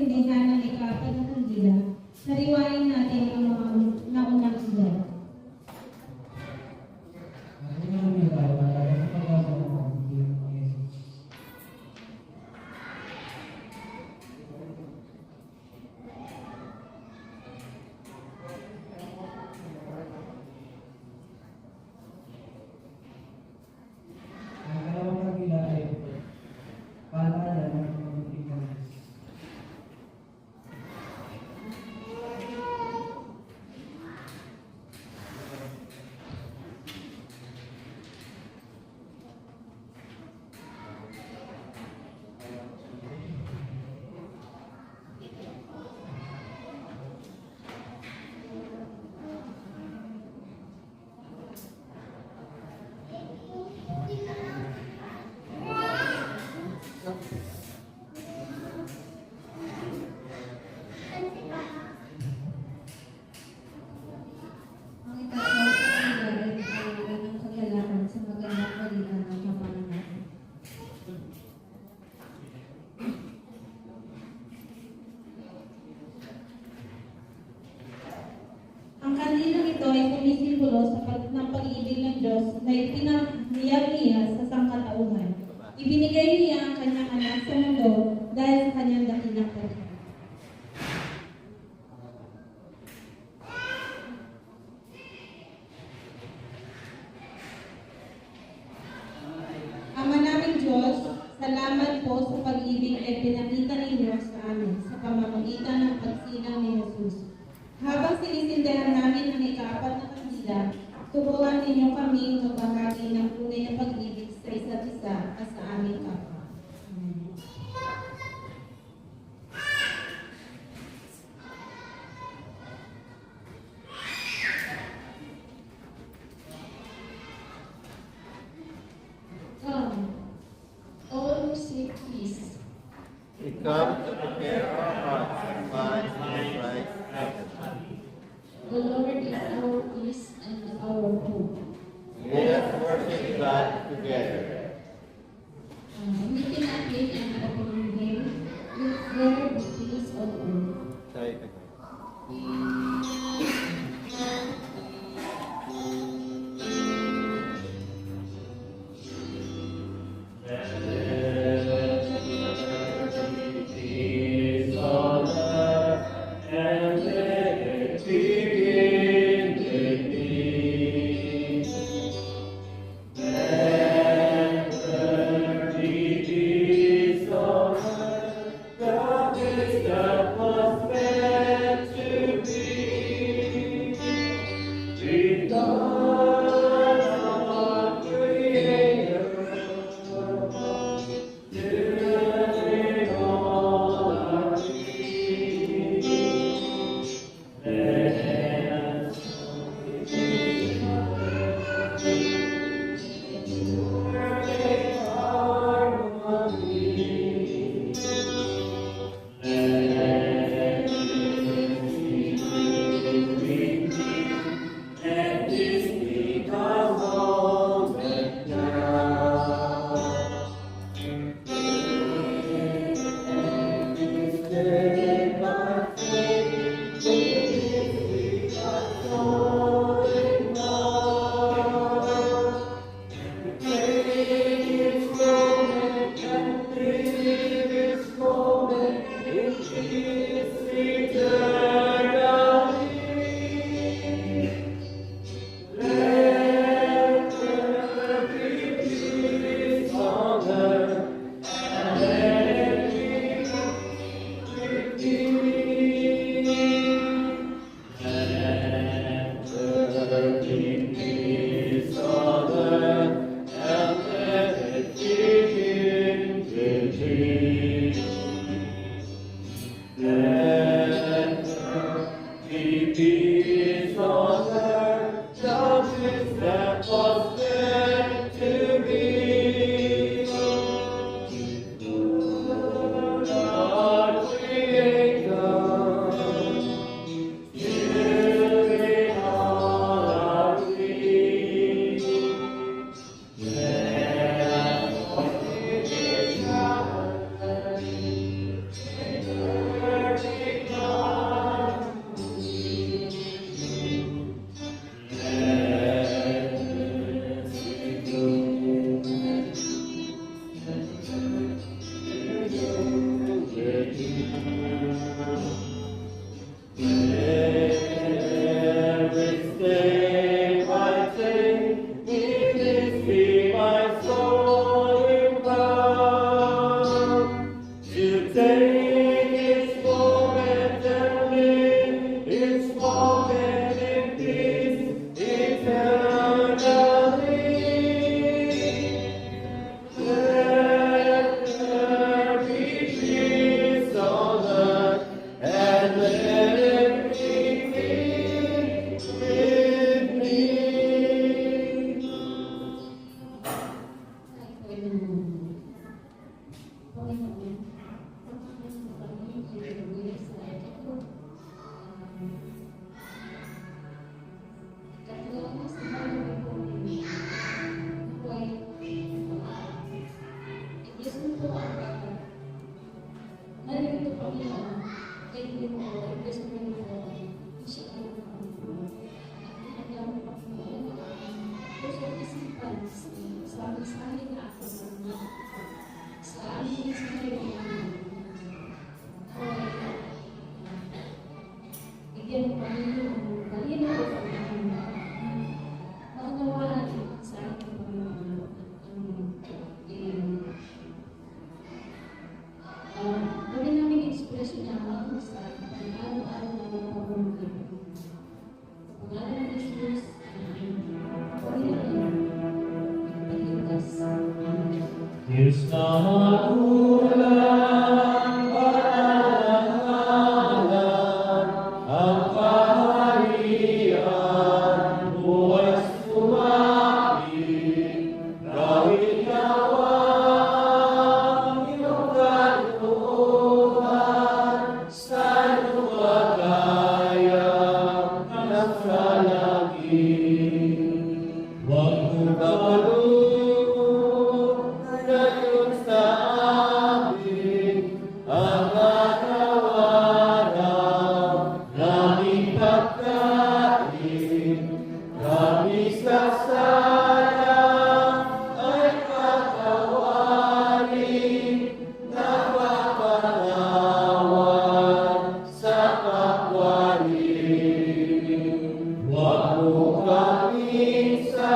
sinindihan ng ika-4 na kandila, sariwain natin ang mga naunang edad. Ang kandilang ito ay sumisimbolo ng pag-ibig ng Diyos na ipinahayag niya sa sangkatauhan. Ibinigay niya ang kanyang anak sa mundo dahil sa kanyang dakilang pagkakas. Ama naming Diyos, salamat po sa pag-ibig na pinakita ninyo sa amin sa pamamagitan ng pagsilang ni Jesus. Habang sinisindihan namin ang ika-4 na kandila, turuan ninyo kami magbahagi ng tunay na pag-ibig sa isa't isa at sa aming kapwa. Amen. Come, all who seek peace. We come to prepare our hearts to find Christ heaven. The Lord is our peace and our hope. Let us worship God together. We cannot live in open him if there is peace on earth. Tayo. isahin na ako sa aming sarili bigyan mo Panginoon, balino ko Panginoon, maunawaan sa aking Panginoon gawin namin ekspresyon namin sa pang-araw-araw na mga pamumuhay. Sa pangalan ng Jesus, Panginoon, ipagligtas. Diyos na magulang, pananahalan, ang kaharian, buwas sumapit, gawin nawang iyong kalooban, sa lumagayang nasa langit. Huwag mong kabalugod, gayon sa amin, ang araw-araw naming pagkain. Kami sa sayang ay patawarin, napapatawad sa kapwa rin. Huwag mo kami sa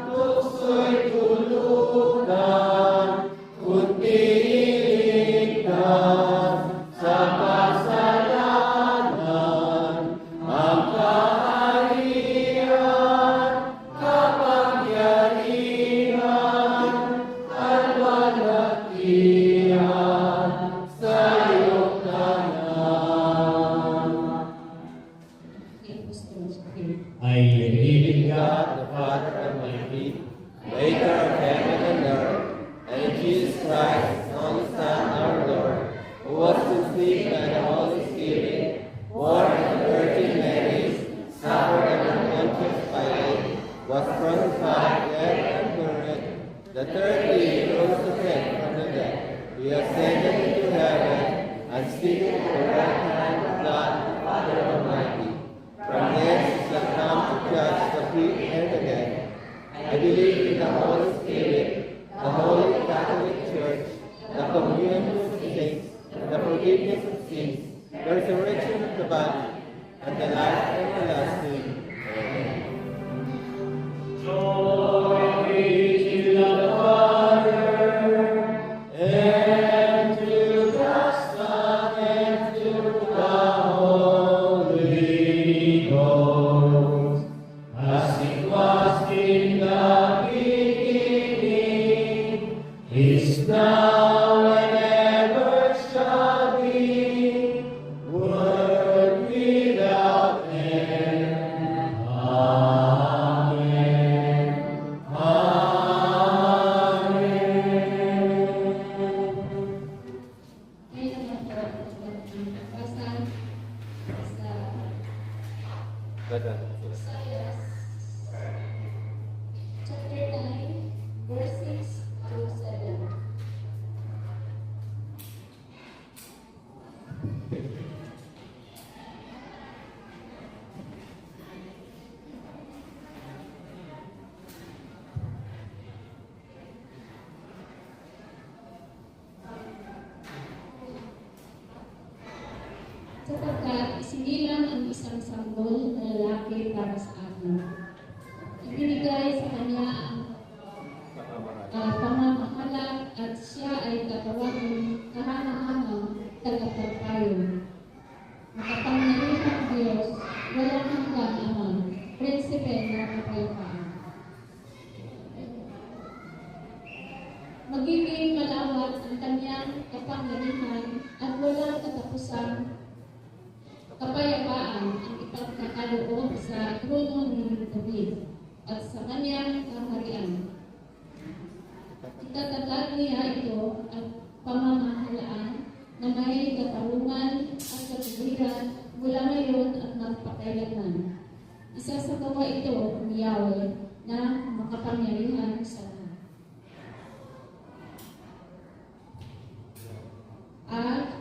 tukso'y tulunan, kundi iligtas sa kasalanan. Ang kaharian, kapangyarihan, at walhatian sa iyong tanan. I believe in God, The Father Almighty, maker of heaven and earth, and in Jesus Christ, His only Son, our Lord, who was conceived by the Holy Spirit, born of the Virgin Mary, suffered under Pontius Pilate, was crucified, dead, and buried. The third day He rose again from the dead. He ascended into heaven, and seated at the right hand of God, the Father Almighty. From thence He shall come to judge the quick and the dead. I believe in the Holy Spirit, the Holy Catholic Church, the communion of saints, the forgiveness of sins, the resurrection of the body, and the life everlasting. Amen. Glory be to the Father, and to the Son, and to the Holy Ghost, as it was in the beginning, is now, and ever shall be, world without end. Amen. Amen. Ngayon naman po, basa sa Isaiah chapter 9, verse 6 to 7. Sapagkat isinilang ang isang sanggol na lalaki para sa akin. Ibinigay sa kanya ang pamamahala at siya ay tatawagin kahanahang tagapagpayo. Makapangyarihang Diyos, walang hanggang Ama, prinsipe ng kapayapaan. Magiging malawak ang kanyang kapangyarihan at walang katapusan kapayapaan ang ipagkakaloob sa trono ni David at sa kanyang kaharian. Itatagad niya ito at pamamahalaan na may katarungan at katuwiran mula ngayon at magpakailanman. Isasagawa ito ni Yahweh na makapangyarihan sa lahat. At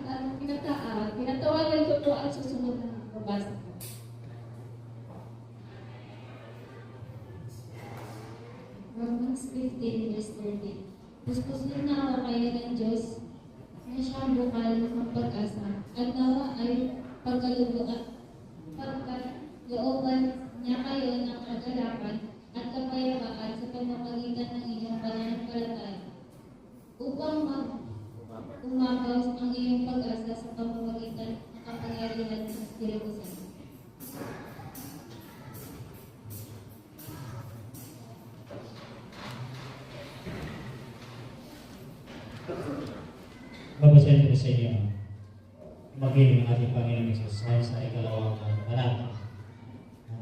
pinatawagan ko po ang susunod na babasa ko. Romans Acts 15 verse 30. Puspusin na ako kayo ng Diyos na siyang bukal ng pag-asa at nawa ay pagkalooban niya kayo ng kagalakan at kapayapaan sa pamamagitan ng inyong pananampalataya upang umabaw ang iyong pag-asa sa pamamagitan ng kapangyarihan ng Espiritu Santo. Babasahin ko sa inyo maging ng ating Panginoon Isus sa ikalawang panata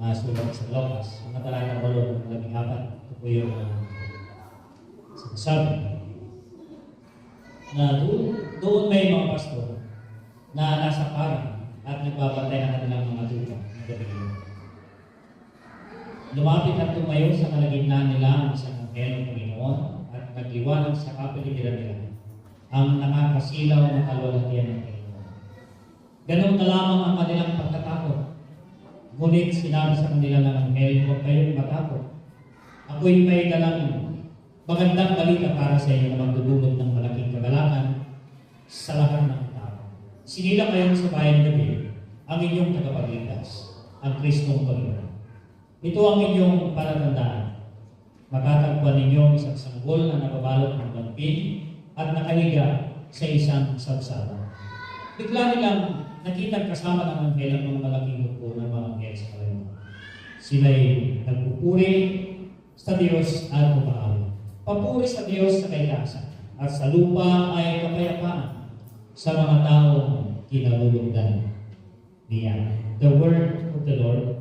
ng sulat sa Lucas, mga talata 8 hanggang 14. Ito po yung sinasabi na doon may mga pastor na nasa parang at nagbabantay ng kanilang mga tupa ng gabi. Lumapit at tumayo sa kalagitnaan nila ang isang anghel ng Panginoon at nagliwanag sa kapaligiran nila ang nakakasilaw na kalwalhatian ng Panginoon. Ganun na lamang ang kanilang pagkatakot. Ngunit sinabi sa kanila ng anghel, huwag kayong matakot. Ako'y may dalang magandang balita para sa inyo na magdudulot ng malaking kagalakan sa lahat ng tao. Sinila kayo sa bayan gabi ang inyong tagapagligtas, ang Kristong Panginoon. Ito ang inyong palatandaan. Matatagpuan ninyo isang sanggol na nababalot ng lampin at nakahiga sa isang sabsada. Bigla nilang nakita kasama ng anghel ang mga malaking grupo ng mga anghel sa kalayuan. Sila'y nagpupuri sa Diyos at umaawit. Papuri sa Diyos sa kaitaasan at sa lupa ay kapayapaan sa mga taong kinalulugdan niya. The word of the Lord.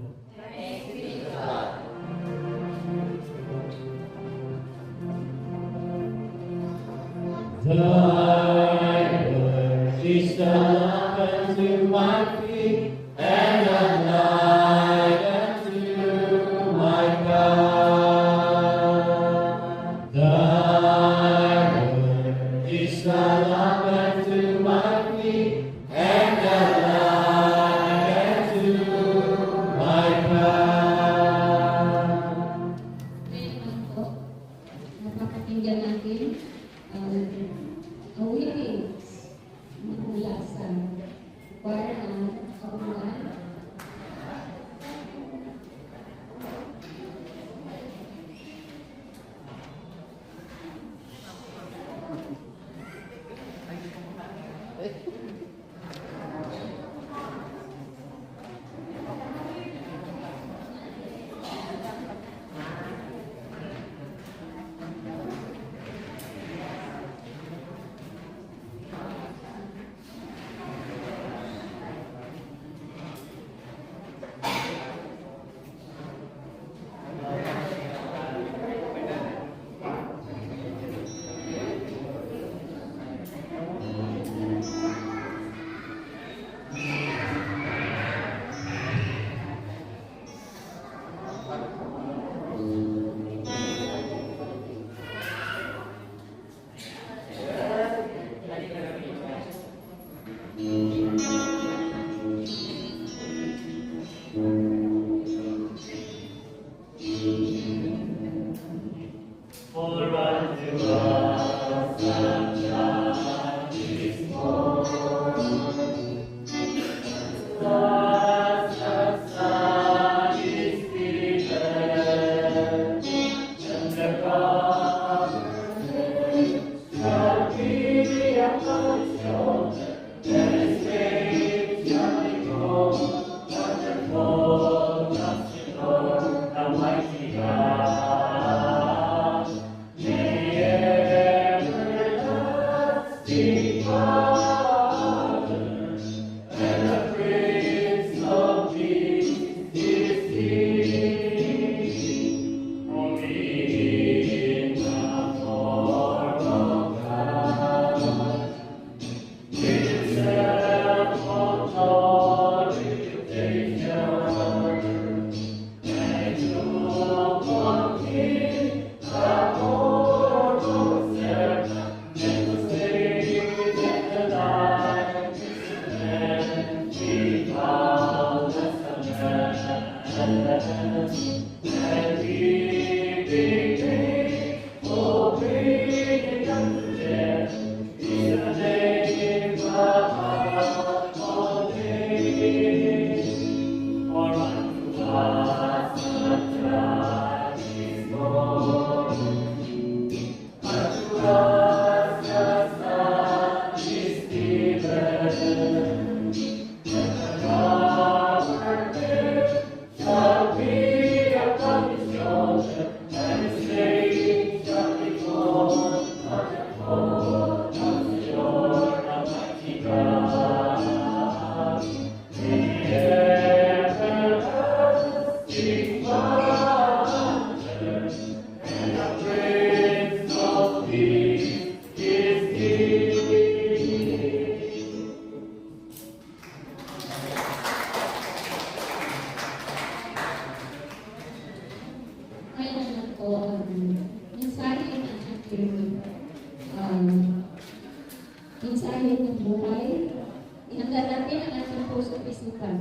Thy word is a lamp unto my feet and a light unto my path. Thy word is a lamp unto my feet and a light unto my path. Ngayon po, napapakinggan natin ang awitin mula sa para ng kaungan.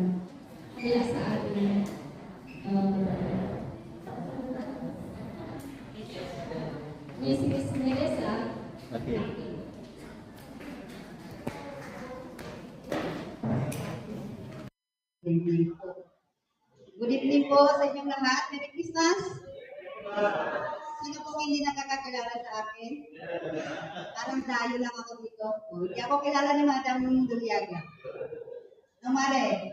mula sa ating Mrs. Neresa. Good evening po sa inyong lahat. Merry Christmas! Sino pong hindi nakakakilala sa akin? Parang dayo lang ako dito. Hindi ako kilala ni Madam Duriaga. No, Mare?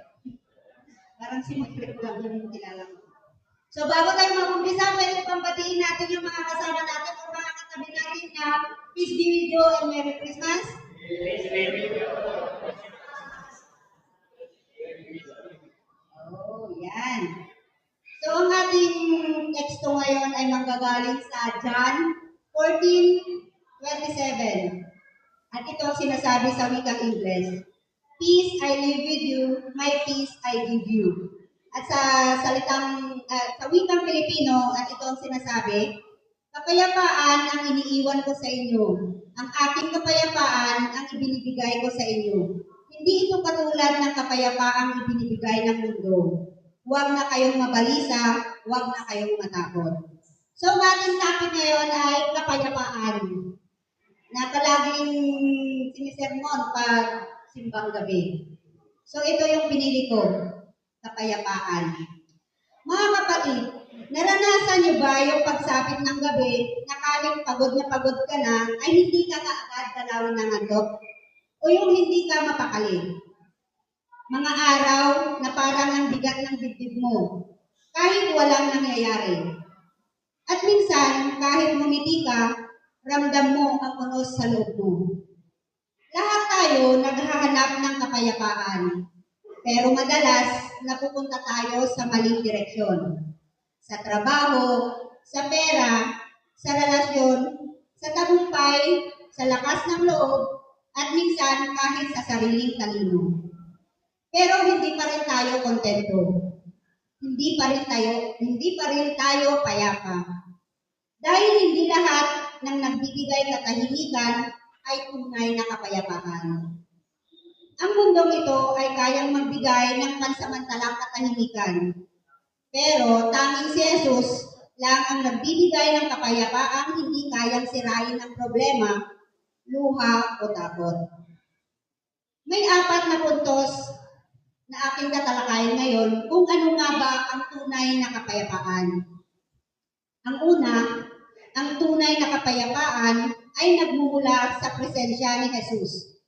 Parang sinutrip ko lang yung kilala ko. So, bago tayo mag-umpisa, pwede pang batiin natin yung mga kasama natin o mga katabi natin na peace be with you and Merry Christmas. Oh, yan. So, ang ating teksto ngayon ay manggagaling sa John 14:27. At ito ang sinasabi sa wikang Ingles. Peace I leave with you, my peace I give you. At sa sa wikang Pilipino, at ito ang sinasabi, kapayapaan ang iniiwan ko sa inyo. Ang aking kapayapaan ang ibinibigay ko sa inyo. Hindi ito katulad ng kapayapaang ibinibigay ng mundo. Huwag na kayong mabalisa, huwag na kayong matakot. So, ang ating topic ngayon ay kapayapaan. Na palaging sinisermon pag simbang gabi. So, ito yung pinili ko, kapayapaan. Mga kapatid, naranasan niyo ba yung pagsapit ng gabi na kahit pagod na pagod ka na, ay hindi ka kaagad dalawin ng antok? O yung hindi ka mapakali? Mga araw na parang ang bigat ng dibdib mo, kahit walang nangyayari. At minsan, kahit ngumiti ka, ramdam mo ang unos sa loob mo. Lahat tayo naghahanap ng kapayapaan, pero madalas napupunta tayo sa maling direksyon. Sa trabaho, sa pera, sa relasyon, sa tagumpay, sa lakas ng loob, at minsan kahit sa sariling talino. Pero hindi pa rin tayo kontento. Hindi pa rin tayo payapa. Dahil hindi lahat ng nagbibigay katahimikan ay tunay na kapayapaan. Ang mundong ito ay kayang magbigay ng pansamantalang katahimikan. Pero tanging si Jesus lang ang nagbibigay ng kapayapaang hindi kayang sirain ng problema, luha o takot. May 4 na puntos na aking tatalakayin ngayon kung ano nga ba ang tunay na kapayapaan. Ang una, ang tunay na kapayapaan ay nagmumula sa presensya ni Jesus.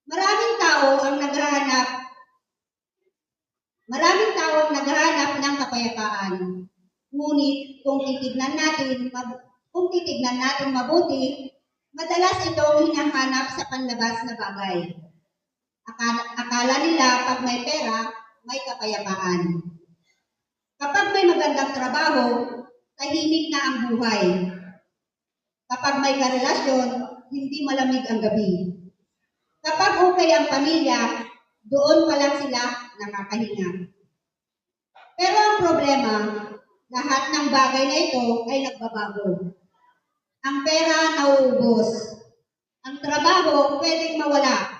Maraming tao ang naghahanap ng kapayapaan. Ngunit kung titignan natin mabuti, madalas itong hinahanap sa panlabas na bagay. Akala nila pag may pera, may kapayapaan. Kapag may magandang trabaho, tahimik na ang buhay. Kapag may karelasyon, hindi malamig ang gabi. Kapag okay ang pamilya, doon pa lang sila nakakahinga. Pero ang problema, lahat ng bagay na ito ay nagbabago. Ang pera nauubos. Ang trabaho pwedeng mawala.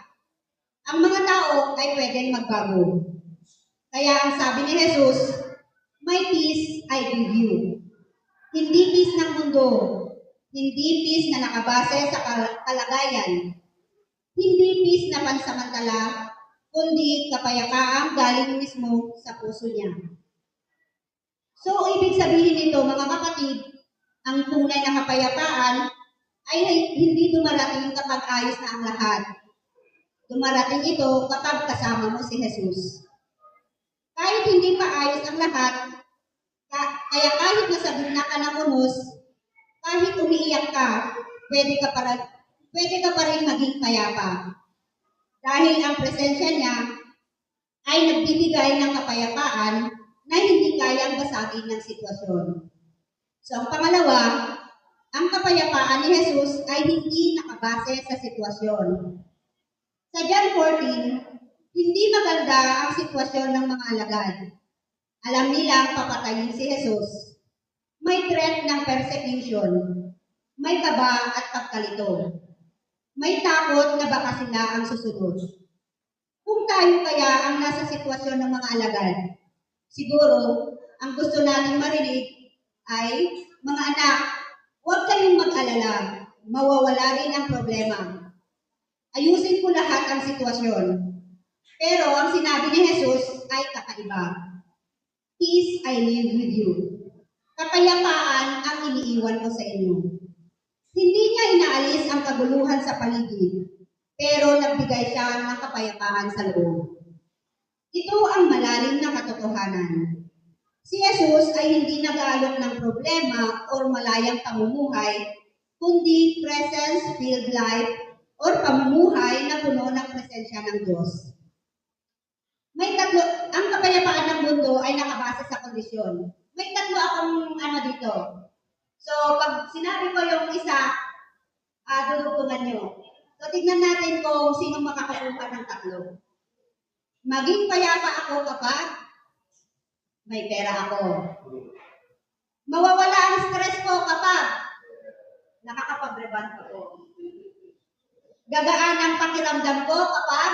Ang mga tao ay pwedeng magbago. Kaya ang sabi ni Jesus, my peace I give you. Hindi peace ng mundo. Hindi peace na nakabase sa kalagayan. Hindi peace na pansamantala, kundi kapayapaang galing mismo sa puso niya. So, ibig sabihin nito, mga kapatid, ang tunay na kapayapaan ay hindi dumarating kapag ayos na ang lahat. Dumarating ito kapag kasama mo si Jesus. Kahit hindi pa ayos ang lahat, kaya kahit nasa gitna ka ng unos, kahit umiiyak ka, pwede ka pa rin maging payapa. Dahil ang presensya niya ay nagbibigay ng kapayapaan na hindi kayang basagin ng sitwasyon. So ang pangalawa, ang kapayapaan ni Jesus ay hindi nakabase sa sitwasyon. Sa John 14, hindi maganda ang sitwasyon ng mga alagad. Alam nilang papatayin si Jesus. May threat ng persecution. May kaba at pagkalito. May takot na baka sila ang susunod. Kung tayo kaya ang nasa sitwasyon ng mga alagad, siguro, ang gusto nating marinig ay, mga anak, huwag kayong mag-alala, mawawala rin ang problema. Ayusin ko lahat ang sitwasyon. Pero ang sinabi ni Jesus ay kakaiba. Peace I leave with you. Kapayapaan ang iniiwan ko sa inyo. Hindi niya inaalis ang kaguluhan sa paligid, pero nagbigay siya ng kapayapaan sa loob. Ito ang malalim na katotohanan. Si Jesus ay hindi nag-aalok ng problema o malayang pamumuhay, kundi presence-filled life o pamumuhay na puno ng presensya ng Diyos. Ang kapayapaan ng mundo ay nakabase sa kondisyon. May tatlo akong dito. So, pag sinabi ko yung isa, dudugtungan nyo. So, tignan natin kung sino makakakuha ng tatlo. Maging payapa ako kapag may pera ako. Mawawala ang stress ko kapag nakakapag-reband ako. Gagaan ang pakiramdam ko kapag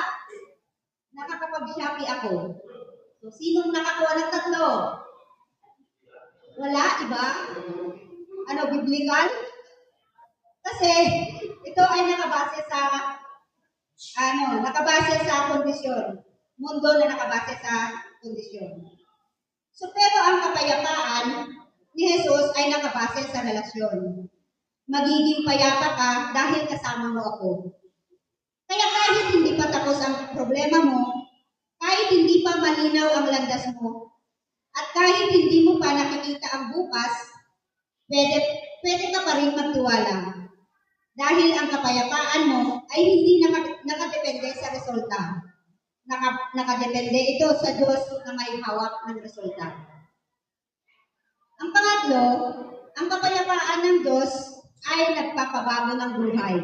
nakakapag-shopee ako. So, sinong nakakuha ng tatlo? Wala, iba? Biblical? Kasi ito ay nakabase sa kondisyon. Mundo na nakabase sa kondisyon. So, pero ang kapayapaan ni Jesus ay nakabase sa relasyon. Magiging payapa ka dahil kasama mo ako. Kaya kahit hindi pa tapos ang problema mo, kahit hindi pa malinaw ang landas mo, at kahit hindi mo pa nakikita ang bukas, pwede ka pa rin magtiwala. Dahil ang kapayapaan mo ay hindi nakadepende sa resulta. Nakadepende ito sa Diyos na may hawak ng resulta. Ang pangatlo, ang kapayapaan ng Diyos ay nagpapabago ng buhay.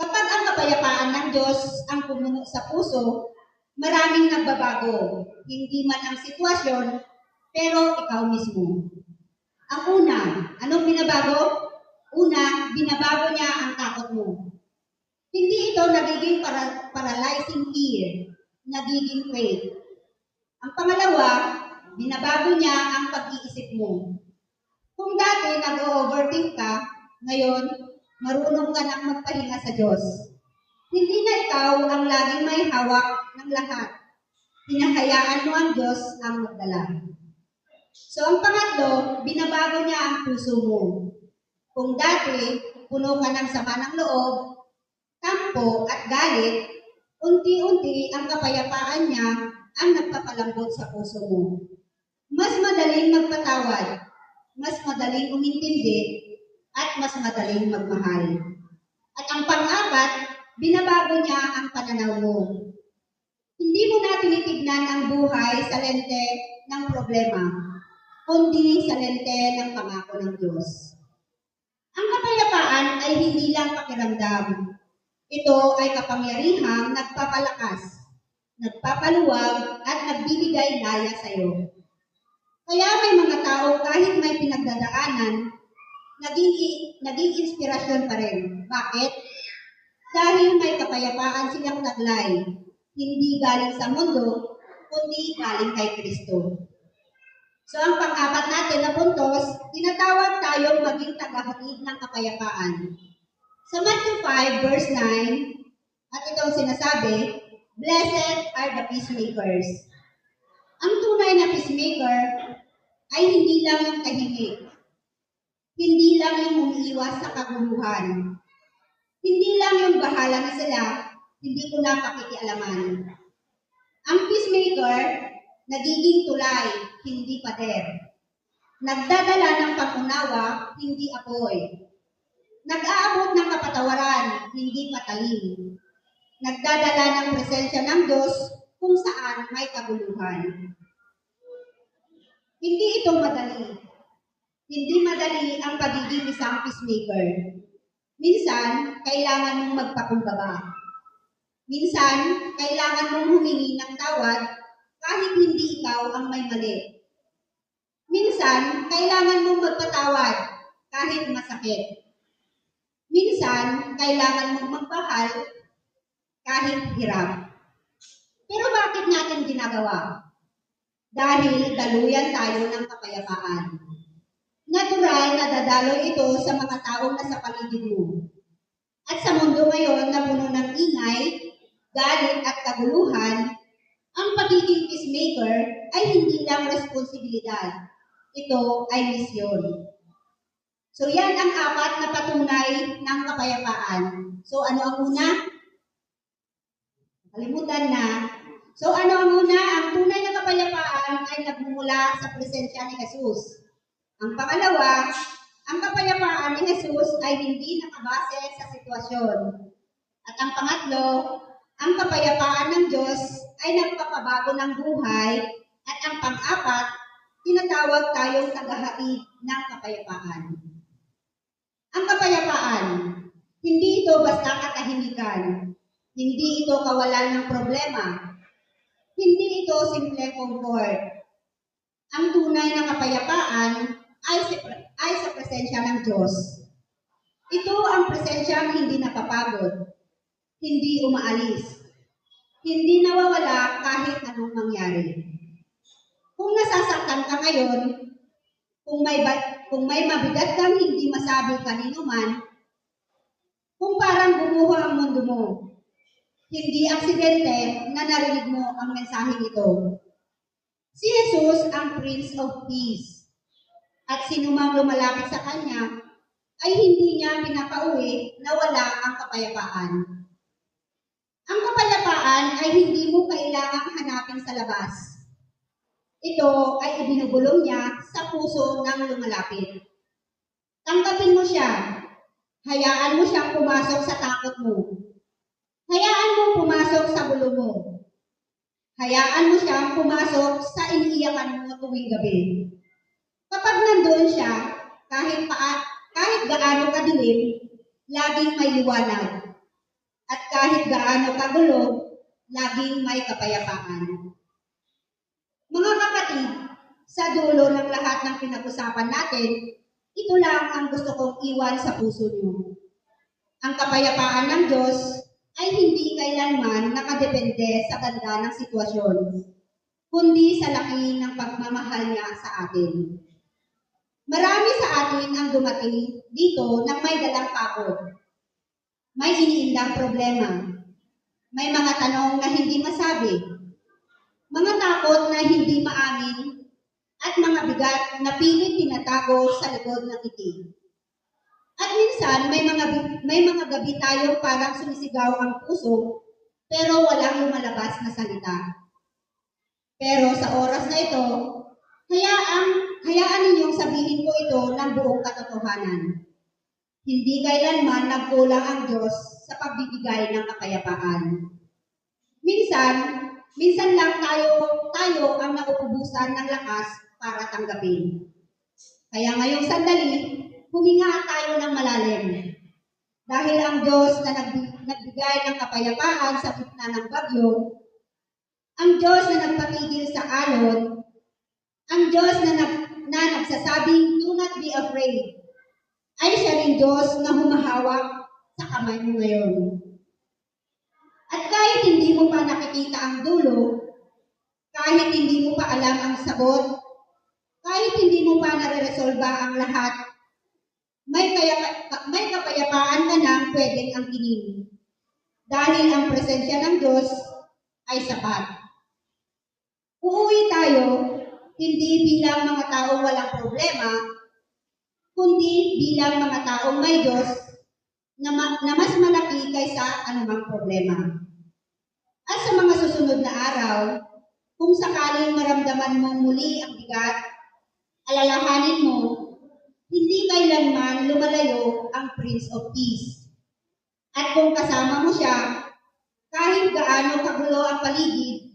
Kapag ang kapayapaan ng Diyos ang pumuno sa puso, maraming nagbabago. Hindi man ang sitwasyon, pero ikaw mismo. Ang una, anong binabago? Una, binabago niya ang takot mo. Hindi ito nagiging paralyzing fear, nagiging faith. Ang pangalawa, binabago niya ang pag-iisip mo. Kung dati nag-overthink ka, ngayon, marunong ka nang magpahinga sa Diyos. Hindi na ikaw ang laging may hawak ng lahat. Hinahayaan mo ang Diyos ang magdala. So ang pangatlo, binabago niya ang puso mo. Kung dati, puno ka ng sama ng loob, tampo at galit, unti-unti ang kapayapaan niya ang nagpapalambot sa puso mo. Mas madaling magpatawad, mas madaling umintindi, at mas madaling magmahal. At ang pang-apat, binabago niya ang pananaw mo. Hindi mo na tinitignan ang buhay sa lente ng problema, kundi sa lente ng pangako ng Diyos. Ang kapayapaan ay hindi lang pakiramdam. Ito ay kapangyarihang nagpapalakas, nagpapaluwag, at nagbibigay laya sa iyo. Kaya may mga tao kahit may pinagdadaanan, naging inspirasyon pa rin. Bakit? Dahil may kapayapaan silang taglay, hindi galing sa mundo, kundi galing kay Kristo. So ang pang-apat natin na puntos, tinatawag tayong maging tagahatid ng kapayapaan. Sa Matthew 5 verse 9, at itong sinasabi, "Blessed are the peacemakers." Ang tunay na peacemaker ay hindi lang yung tahimik, hindi lang yung umiiwas sa kaguluhan, hindi lang yung bahala na sila, hindi ko na pakikialaman. Ang peacemaker, nagiging tulay, hindi pader. Nagdadala ng pag-unawa, hindi apoy. Nag-aabot ng kapatawaran, hindi patalim. Nagdadala ng presensya ng Diyos kung saan may kaguluhan. Hindi ito madali. Hindi madali ang pagiging isang peacemaker. Minsan, kailangan mong magpakumbaba. Minsan, kailangan mong humingi ng tawad kahit hindi ikaw ang may mali. Minsan, kailangan mong magpatawad kahit masakit. Minsan, kailangan mong magmahal kahit hirap. Pero bakit natin ginagawa? Dahil daluyan tayo ng kapayapaan. Natural na dadaloy ito sa mga taong nasa paligid mo. At sa mundo ngayon na puno ng ingay, galit at kaguluhan, ang pagiging peacemaker ay hindi lang responsibilidad. Ito ay misyon. So yan ang 4 na patunay ng kapayapaan. So ano ang una? Kalimutan na. So ano ang una? Ang tunay na kapayapaan ay nagmumula sa presensya ni Jesus. Ang pangalawa, ang kapayapaan ni Jesus ay hindi nakabase sa sitwasyon. At ang pangatlo, ang kapayapaan ng Diyos ay nagpapabago ng buhay. At ang pang-apat, tinatawag tayong tagahaid ng kapayapaan. Ang kapayapaan, hindi ito basta katahimikan. Hindi ito kawalan ng problema. Hindi ito simple comfort. Ang tunay na kapayapaan ay sa presensya ng Diyos. Ito ang presensyang hindi napapagod, hindi umaalis, hindi nawawala kahit anong mangyari. Kung nasasaktan ka ngayon, kung may mabigat kang hindi masabi kanino man, kung parang bumuho ang mundo mo, hindi aksidente na narinig mo ang mensaheng ito. Si Jesus ang Prince of Peace. At sinumang lumalapit sa Kanya ay hindi niya pinapauwi na wala ang kapayapaan. Ang kapayapaan ay hindi mo kailangang hanapin sa labas. Ito ay ibinubulong niya sa puso ng lumalapit. Tanggapin mo siya. Hayaan mo siyang pumasok sa takot mo. Hayaan mo pumasok sa gulo mo. Hayaan mo siyang pumasok sa iniiyakan mo tuwing gabi. Kapag nandoon siya, kahit gaano kadilim, laging may liwanag. At kahit gaano kagulo, laging may kapayapaan. Mga kapatid, sa dulo ng lahat ng pinag-usapan natin, ito lang ang gusto kong iwan sa puso niyo. Ang kapayapaan ng Diyos ay hindi kailanman nakadepende sa ganda ng sitwasyon, kundi sa laki ng pagmamahal niya sa atin. Marami sa atin ang dumating dito nang may dalang takot. May iniindang problema. May mga tanong na hindi masabi. Mga takot na hindi maamin at mga bigat na pilit tinatago sa likod ng ngiti. At minsan may mga gabi tayong parang sumisigaw ang puso pero walang lumalabas na salita. Pero sa oras na ito, hayaan ninyong sabihin ko ito ng buong katotohanan. Hindi kailanman nagkulang ang Diyos sa pagbibigay ng kapayapaan. Minsan lang tayo ang nauubusan ng lakas para tanggapin. Kaya ngayong sandali, huminga tayo ng malalim. Dahil ang Diyos na nagbigay ng kapayapaan sa gitna ng bagyo, ang Diyos na nagpatigil sa alon, ang Diyos na nagsasabing, do not be afraid, ay siya rin Diyos na humahawak sa kamay mo ngayon. At kahit hindi mo pa nakikita ang dulo, kahit hindi mo pa alam ang sagot, kahit hindi mo pa nare-resolba ang lahat, may kapayapaan ka nang pwedeng angkinin. Dahil ang presensya ng Diyos ay sapat. Uuwi tayo, hindi bilang mga taong walang problema, kundi bilang mga taong may Diyos na mas malaki kaysa anumang problema. At sa mga susunod na araw, kung sakaling maramdaman mo muli ang bigat, alalahanin mo, hindi kailanman lumalayo ang Prince of Peace. At kung kasama mo siya, kahit gaano kagulo ang paligid,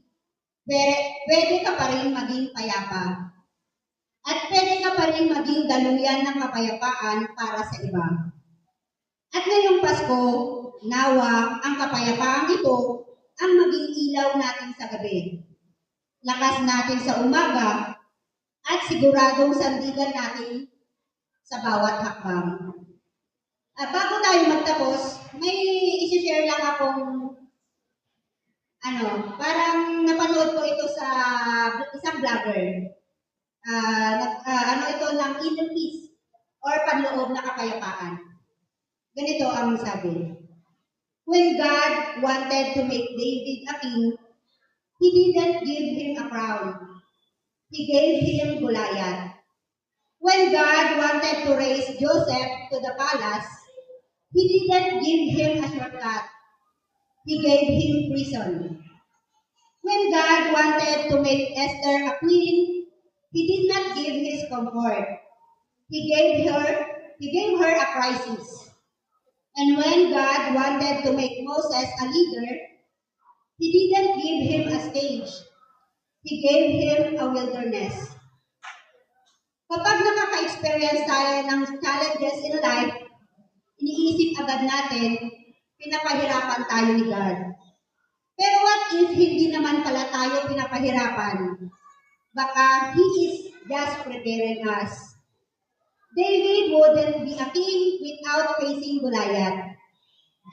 pwede ka pa rin maging payapa. At pwede ka pa rin maging daluyan ng kapayapaan para sa iba. At ngayong Pasko, nawa ang kapayapaang ito ang maging ilaw natin sa gabi. Lakas natin sa umaga at siguradong sandigan natin sa bawat hakbang. Bago tayo magtapos, may isi-share lang akong parang napanood ko ito sa isang vlogger. Ito ng inner peace or panloob na kapayapaan. Ganito ang sabi. When God wanted to make David a king, He didn't give him a crown. He gave him Goliath. When God wanted to raise Joseph to the palace, He didn't give him a shortcut. He gave him prison. When God wanted to make Esther a queen, He did not give his comfort. He gave her a crisis. And when God wanted to make Moses a leader, He didn't give him a stage. He gave him a wilderness. Kapag nakaka-experience tayo ng challenges in life, iniisip agad natin, pinapahirapan tayo ni God. Pero what if hindi naman pala tayo pinapahirapan? Baka He is just preparing us. David wouldn't be a king without facing Goliath.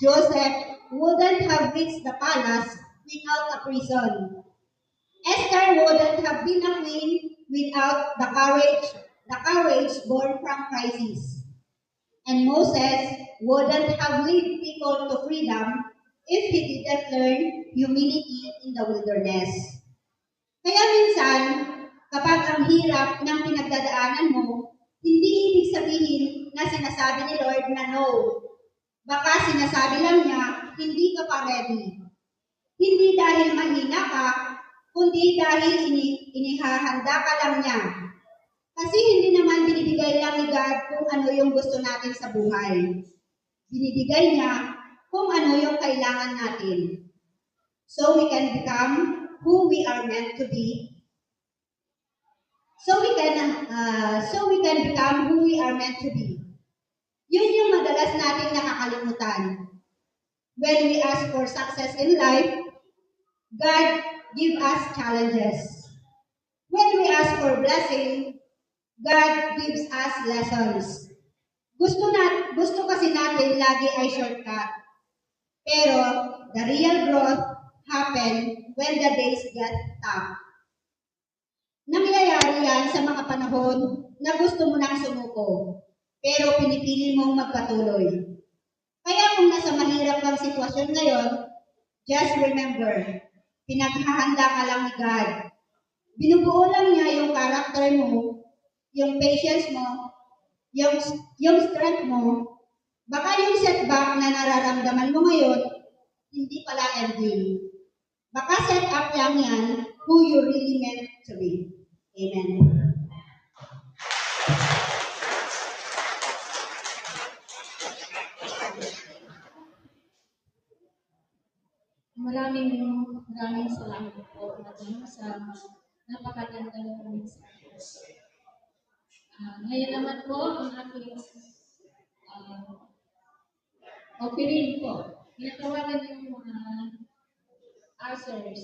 Joseph wouldn't have reached the palace without a prison. Esther wouldn't have been a queen without the courage born from crisis. And Moses wouldn't have led people to freedom if he didn't learn humility in the wilderness. Kaya minsan, kapag ang hirap ng pinagdadaanan mo, hindi ibig sabihin na sinasabi ni Lord na no. Baka sinasabi lang niya, hindi ka pa ready. Hindi dahil mahina ka, kundi dahil inihahanda ka lang niya. Kasi hindi naman binibigay lang ni God kung ano yung gusto natin sa buhay. Binibigay niya kung ano yung kailangan natin. So we can become who we are meant to be. So we can become who we are meant to be. Yun yung madalas nating nakakalimutan. When we ask for success in life, God give us challenges. When we ask for blessing, God gives us lessons. Gusto kasi natin lagi ay shortcut. Pero the real growth happen when the days get tough. Nangyayari yan sa mga panahon na gusto mo nang sumuko, pero pinipili mong magpatuloy. Kaya kung nasa mahirap kang sitwasyon ngayon, just remember, pinaghahanda ka lang ni God. Binubuo lang niya yung character mo, yung patience mo, yung strength mo. Baka yung setback na nararamdaman mo ngayon, hindi pala ending. Baka set up lang yan who you really meant to be. Amen. Maraming salamat po, Madam, sa napakagandang mensahe. Ngayon naman po, ang aking offering po. Tinatawagan yung mga answers.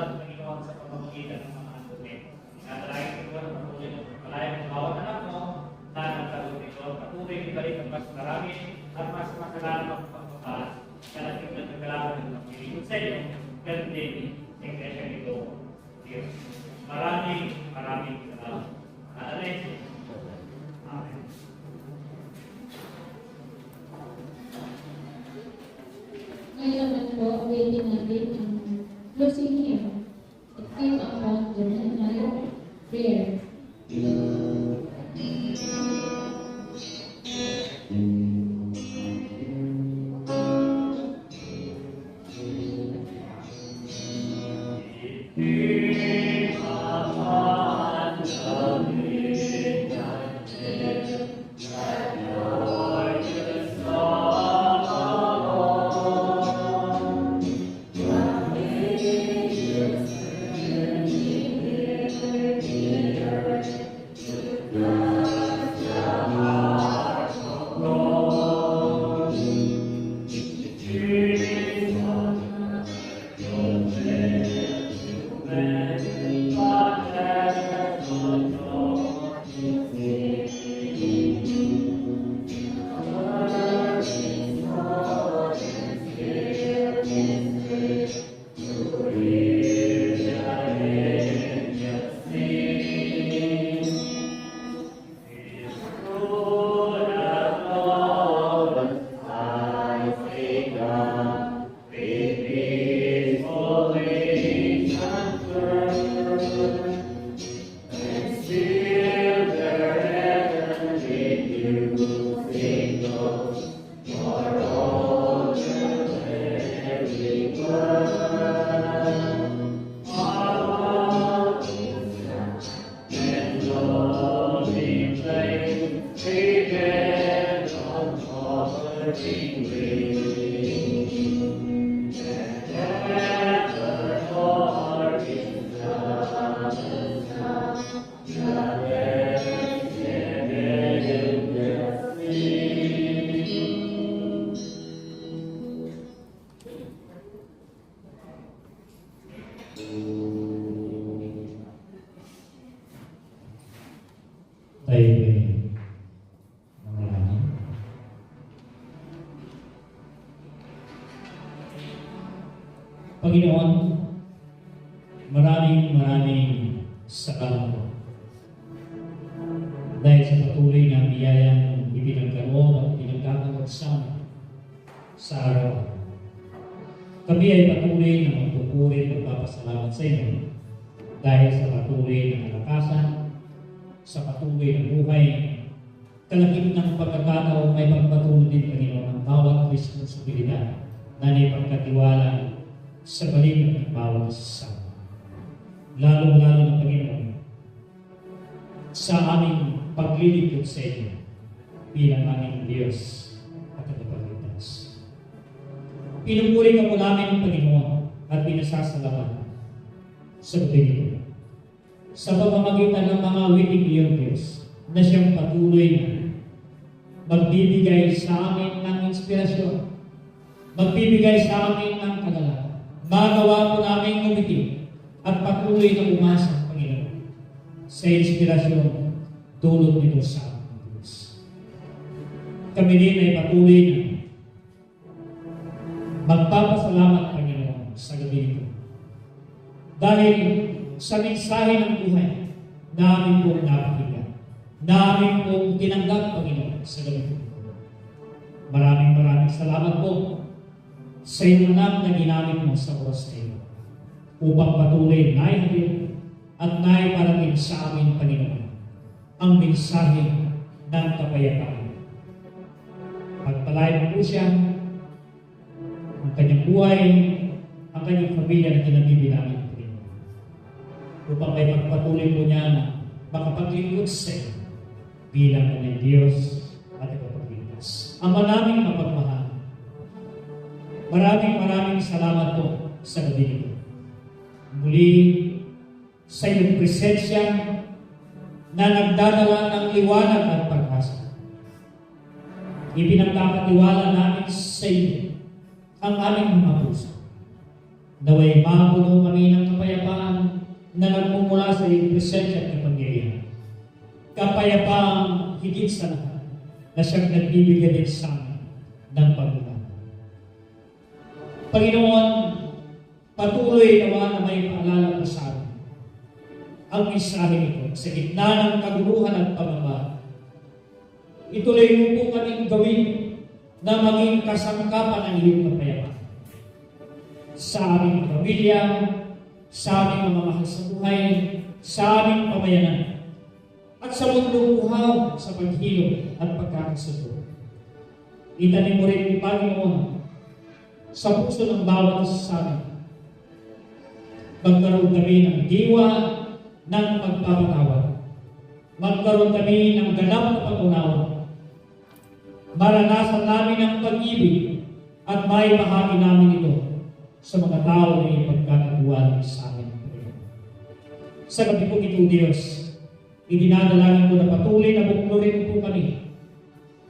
salamat, Panginoon, sa pamamagitan ng mga anak mo. Inatalayan ko ang patuloy ng pagpalayan ng bawat anak mo na nagkaroon nito. Patuloy ibalik ang mas marami at mas masalamat ang pagpapahal. Kaya natin nagkakalaman ng pagpiligot sa inyo. Ganun din, sa iglesia nito, Diyos. Maraming salamat. Amen. Amen. Ngayon naman po, awaiting natin ang closing hymn. It came upon the midnight prayer. Tayo ay manalangin. Panginoon, maraming salamat po. Dahil sa patuloy na biyayang ibinagkaroon at pinagkakaroon sa amin sa araw. Kami ay patuloy na magpupuri at magpapasalamat sa inyo dahil sa patuloy na kalakasan, sa patuloy na buhay, kalakip ng pagkakataon may pagpatuloy din, Panginoon, ang bawat responsibilidad na naipagkatiwala sa balik ng bawat isa. Lalo-lalo na, Panginoon, sa aming paglilingkod sa inyo bilang aming Diyos at tagapagligtas. Pinupuri ka po namin, Panginoon, at pinasasalamat sa gabi nito. Sa pamamagitan ng mga witing iyong Diyos na siyang patuloy na magbibigay sa amin ng inspirasyon, magbibigay sa amin ng kagalakan. Magawa po namin ngumiti at patuloy na umasa, Panginoon, sa inspirasyon tulad nito sa aming Diyos. Kami din ay patuloy na magpapasalamat, Panginoon, sa gabi nito. Dahil sa mensahe ng buhay na amin pong napakinggan, na amin pong tinanggap, Panginoon, sa gabi nito. Maraming salamat po sa iyong anak na ginamit mo sa oras na ito upang patuloy na ihatid at naiparating sa amin, Panginoon, ang mensahe ng kapayapaan. Pagpalain mo po siya, ang kanyang buhay, ang kanyang pamilya na kinabibilangin, Panginoon, upang may pagpatuloy po niya na makapaglingkod sa iyo bilang kanyang Diyos at ipapagligtas. Ama naming mapagmahal, maraming salamat po sa gabi nito. Muli sa iyong presensya na nagdadala ng liwanag at pag-asa. Ipinagkakatiwala namin sa iyo ang aming mga puso. Naway mapuno kami ng kapayapaan na nagmumula sa iyong presensya at kapangyarihan. Kapayapaan higit sa lahat na siyang nagbibigay din sa amin ng pagmamahal. Panginoon, patuloy naman na may paalala mo sa amin ang mensahe nito sa gitna ng kaguluhan at pamamahal. Ituloy mo po kaming gawin na maging kasangkapan ng iyong kapayapaan sa aming pamilya, sa aming mamamahal sa buhay, sa aming pamayanan, at sa mundong buhaw sa paghilom at pagkakasundo. Itanim mo rin, Panginoon, sa puso ng bawat isa sa amin. Magkaroon kami ng diwa ng pagpapatawad. Magkaroon kami ng ganap na pag-unawa. Maranasan namin ang pag-ibig at may bahagi namin ito sa mga tao na ipagkakatuwa sa amin. Sa gabi po ito, Diyos, idinadalangin ko na patuloy na buklurin po kami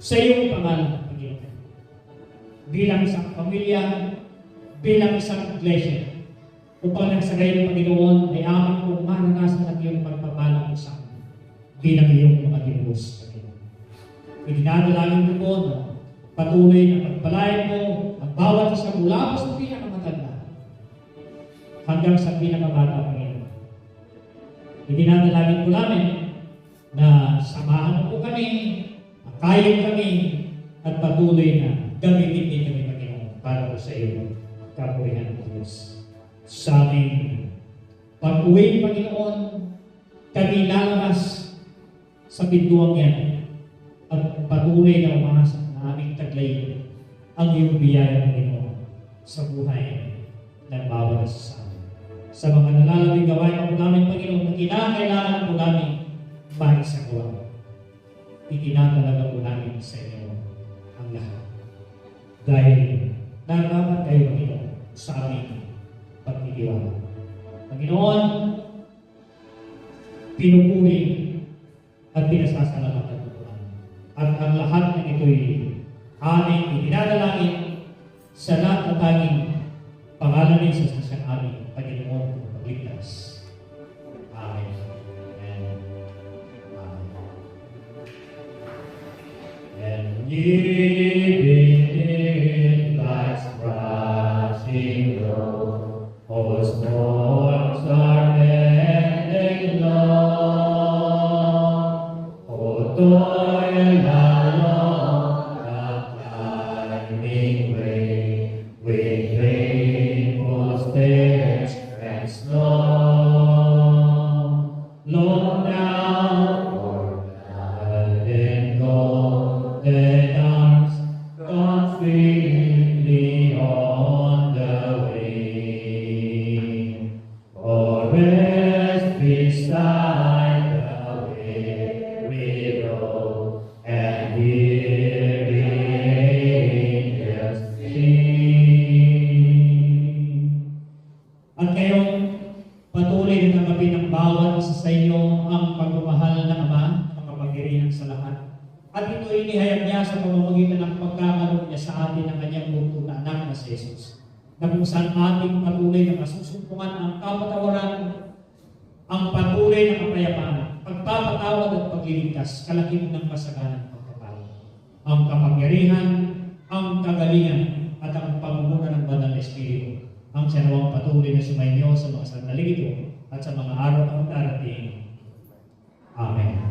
sa iyong pangalan, Panginoon. Bilang isang pamilya, bilang isang iglesia, upang nagsagay ng Panginoon ay amin po maranasan at iyong pagpapalang sa amin bilang iyong mga ginus, Panginoon. Idinadalangin ko po na patuloy na pagpalain mo ang bawat isa mula po sa pinakamatanda hanggang sa pinakamata, Panginoon. Idinadalangin ko namin na samahan mo po kami, makayin kami, at patuloy na gamitin din kami, Panginoon, para po sa iyo, kapurihan ng Diyos. Sa aming pag-uwi, Panginoon, kami lalabas sa pintuang yan at patuloy na umasa na aming taglay ang iyong biyaya, Panginoon, sa buhay ng bawat isa sa amin. Sa mga nalalabing gawain po namin, Panginoon, na kinakailangan po namin maisagawa. Itinatalaga po namin sa inyo ang lahat. Dahil narapat kayo, Panginoon, sa aming pagtitiwala. Panginoon, pinupuri at pinasasalamatan po namin. At ang lahat ng ito'y aming itinadalangin sa lahat at tanging pangalan ni Jesus ang aming Panginoon pagligtas. Amen. Amen. Amen. And giving in life's rushing road, all storms are ending long. O toil along the climbing way, with painful stairs and snow. Look down for golden arms, gone freely on the way. Or rest beside the weary road and hear the angels sing. At kayong patuloy na tanggapin ng bawat isa sa inyo ang pagmamahal ng Ama, ang kapangyarihan sa lahat. At ito inihayag niya sa pamamagitan ng pagkakaroon niya sa atin ng kanyang buto na anak na si Jesus, na kung saan ating patuloy na masusumpungan ang kapatawaran, ang patuloy na kapayapaan, pagpapatawad at pagliligtas, kalakip ng masaganang pagpapalo. Ang kapangyarihan, ang kagalingan, at ang pamumuno ng Banal na Espiritu, ang sinawang patuloy na sumainyo sa mga sandaling ito at sa mga araw ang darating. Amen.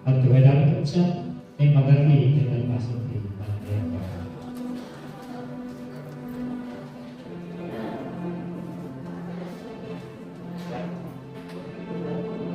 At kaya dapat siya ay magaling ng almasong